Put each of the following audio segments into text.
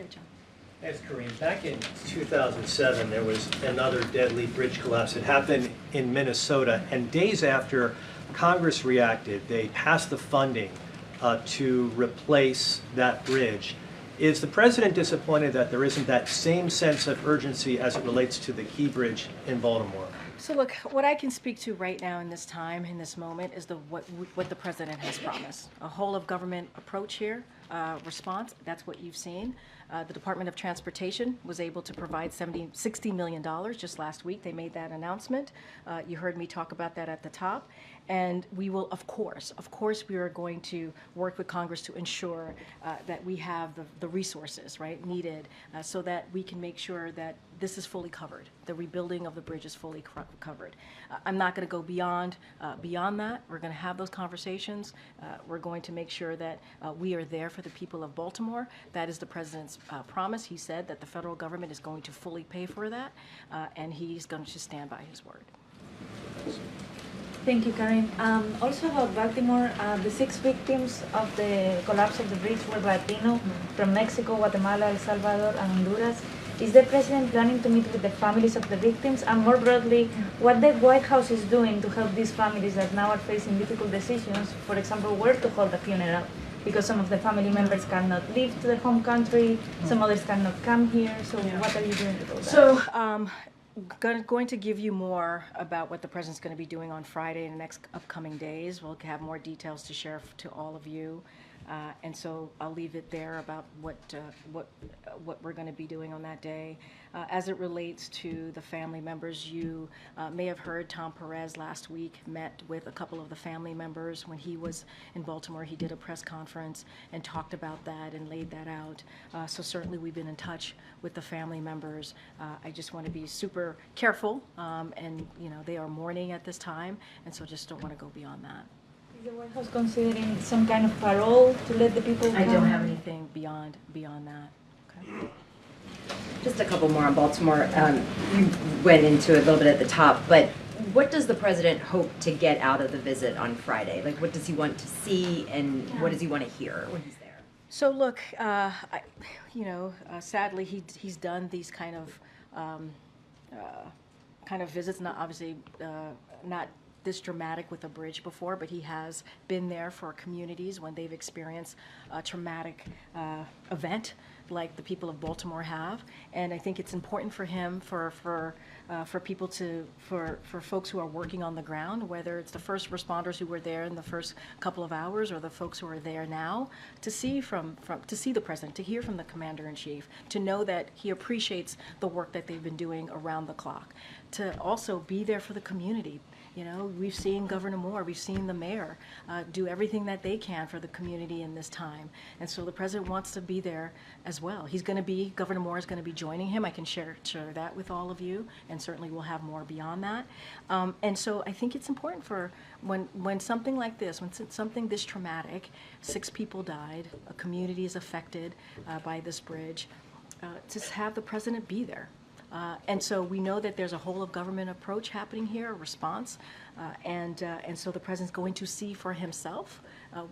there, John. Thanks, Karine. Back in 2007, there was another deadly bridge collapse. It happened in Minnesota, and days after Congress reacted, they passed the funding to replace that bridge. Is the president disappointed that there isn't that same sense of urgency as it relates to the Key Bridge in Baltimore? So look, what I can speak to right now in this time, in this moment, is what the president has promised. A whole of government approach here, response, that's what you've seen. The Department of Transportation was able to provide $60 million just last week. They made that announcement. You heard me talk about that at the top. And we will, of course, we are going to work with Congress to ensure that we have the resources, right, needed so that we can make sure that this is fully covered. The rebuilding of the bridge is fully covered. I'm not going to go beyond that. We're going to have those conversations. We're going to make sure that we are there for the people of Baltimore. That is the president's promise. He said that the federal government is going to fully pay for that, and he's going to stand by his word. Thank you, Karine. Also about Baltimore, the 6 victims of the collapse of the bridge were Latino from Mexico, Guatemala, El Salvador, and Honduras. Is the president planning to meet with the families of the victims? And more broadly, what the White House is doing to help these families that now are facing difficult decisions, for example, where to hold the funeral? Because some of the family members cannot leave to their home country, some others cannot come here. So what are you doing with all that? So, going to give you more about what the president's going to be doing on Friday in the next upcoming days. We'll have more details to share to all of you. And so I'll leave it there about what we're going to be doing on that day. As it relates to the family members, you may have heard Tom Perez last week met with a couple of the family members when he was in Baltimore. He did a press conference and talked about that and laid that out. So certainly we've been in touch with the family members. I just want to be super careful, and they are mourning at this time, and so just don't want to go beyond that. Is the White House considering some kind of parole to let the people come? I don't have anything beyond that. Okay. Just a couple more on Baltimore. You went into it a little bit at the top, but what does the president hope to get out of the visit on Friday? Like, what does he want to see, and what does he want to hear when he's there? So look, sadly, he's done these kind of visits. Not obviously not this dramatic with a bridge before, but he has been there for communities when they've experienced a traumatic event like the people of Baltimore have. And I think it's important for him, for people for folks who are working on the ground, whether it's the first responders who were there in the first couple of hours or the folks who are there now, to see to see the president, to hear from the commander-in-chief, to know that he appreciates the work that they've been doing around the clock, to also be there for the community. We've seen Governor Moore, we've seen the mayor do everything that they can for the community in this time. And so the president wants to be there as well. Governor Moore is going to be joining him. I can share that with all of you, and certainly we'll have more beyond that. And so I think it's important for when something like this, when something this traumatic, 6 people died, a community is affected by this bridge, to have the president be there. And so we know that there's a whole of government approach happening here, a response, and so the president's going to see for himself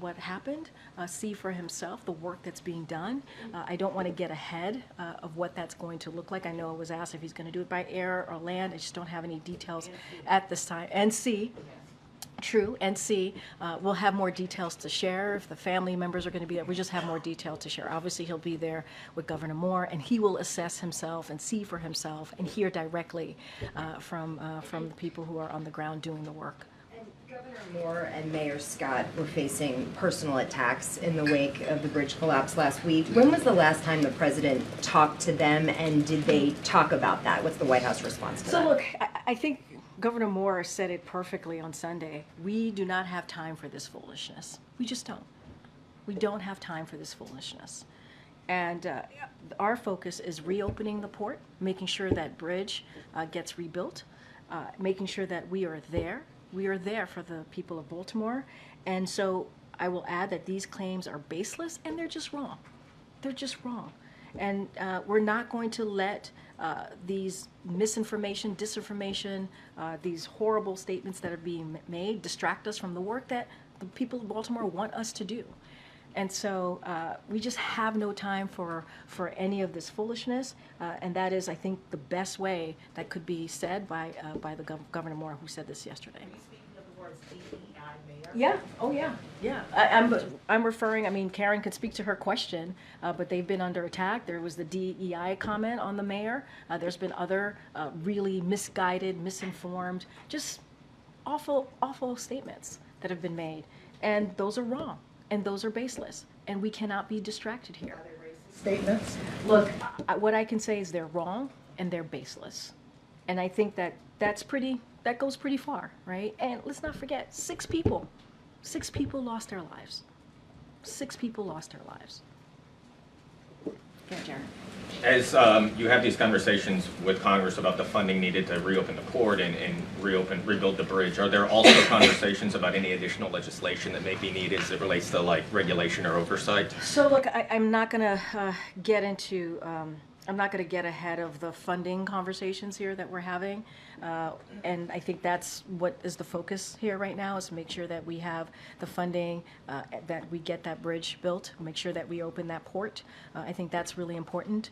what happened, see for himself the work that's being done. I don't want to get ahead of what that's going to look like. I know it was asked if he's going to do it by air or land. I just don't have any details at this time. And see. True, and see, we'll have more details to share. If the family members are going to be there, we just have more detail to share. Obviously, he'll be there with Governor Moore, and he will assess himself and see for himself and hear directly from the people who are on the ground doing the work. And Governor Moore and Mayor Scott were facing personal attacks in the wake of the bridge collapse last week. When was the last time the president talked to them, and did they talk about that? What's the White House response to that? So look, I think Governor Moore said it perfectly on Sunday. We do not have time for this foolishness. We just don't. We don't have time for this foolishness. And our focus is reopening the port, making sure that bridge gets rebuilt, making sure that we are there. We are there for the people of Baltimore. And so I will add that these claims are baseless, and they're just wrong. They're just wrong. And we're not going to let these misinformation, disinformation, these horrible statements that are being made distract us from the work that the people of Baltimore want us to do. And so we just have no time for any of this foolishness, and that is, I think, the best way that could be said by the Governor Moore, who said this yesterday. Yeah. Oh, yeah. Yeah. I'm referring. I mean, Karen could speak to her question, but they've been under attack. There was the DEI comment on the mayor. There's been other really misguided, misinformed, just awful statements that have been made, and those are wrong, and those are baseless, and we cannot be distracted here. Statements? Look, what I can say is they're wrong and they're baseless, and I think that that goes pretty far, right? And let's not forget, 6 people lost their lives. 6 people lost their lives. Yeah, Jared. As you have these conversations with Congress about the funding needed to reopen the port and rebuild the bridge, are there also conversations about any additional legislation that may be needed as it relates to like regulation or oversight? So look, I'm not going to get into, I'm not going to get ahead of the funding conversations here that we're having. And I think that's what is the focus here right now, is to make sure that we have the funding, that we get that bridge built, make sure that we open that port. I think that's really important.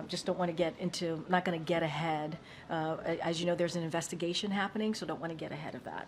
Just don't want to get into, not going to get ahead. As you know, there's an investigation happening, so don't want to get ahead of that.